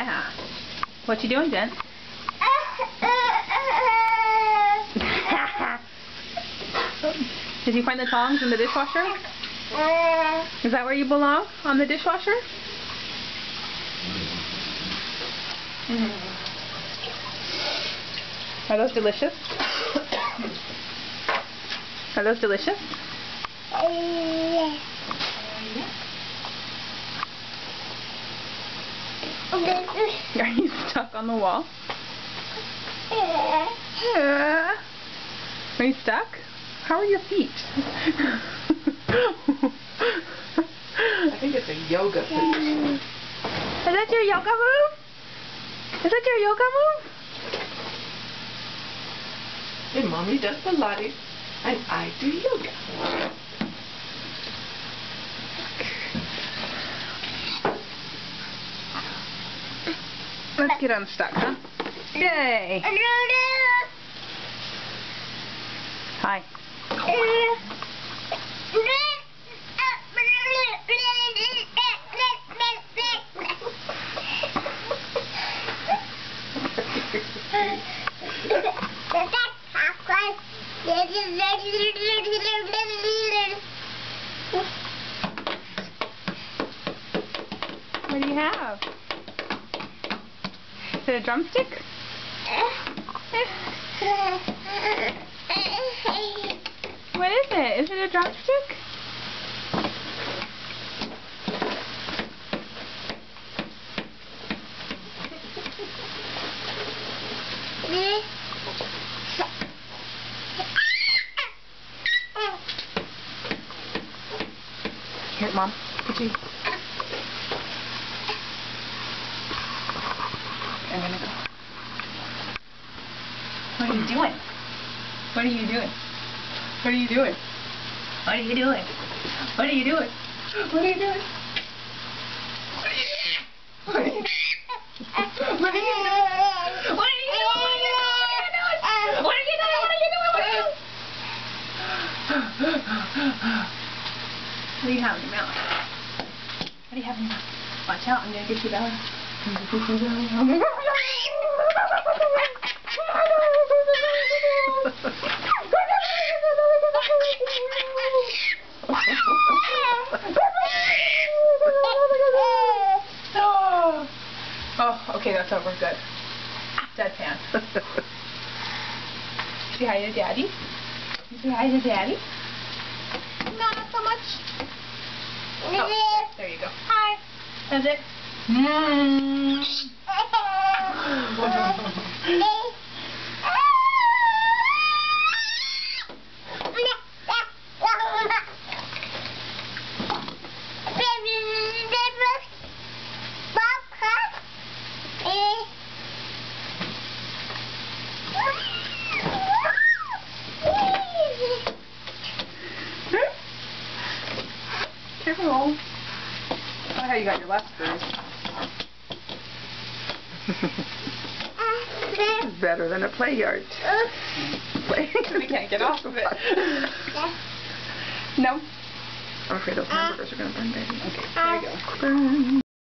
Yeah. What you doing, Jen? Did you find the tongs in the dishwasher? Is that where you belong? On the dishwasher? Are those delicious? Are those delicious? Are you stuck on the wall? Are you stuck? How are your feet? I think it's a yoga position. Is that your yoga move? Is that your yoga move? Hey, Mommy does Pilates and I do yoga. Let's get unstuck, huh? Yay! Hi. What do you have? Is it a drumstick? What is it? Is it a drumstick? Here, Mom. Could you? I'm gonna go. What are you doing? What are you doing? What are you doing? What are you doing? What are you doing? What are you doing? What are you doing? What are you doing? What are you doing? What are you doing? What are you doing? What are you doing? What do you have in your mouth? What do you have in your mouth? Watch out, I'm gonna get you belly. I'm gonna get you belly. I'm gonna get you belly. Oh, okay, that's over. Good. Deadpan. Say hi to Daddy. Say hi to Daddy. No, not so much. Oh, there you go. Hi. That's it. Careful. I how you got your last bruise. It's better than a play yard. We can't get off of it. No. I'm afraid those hamburgers are going to burn, baby. Okay, there you go.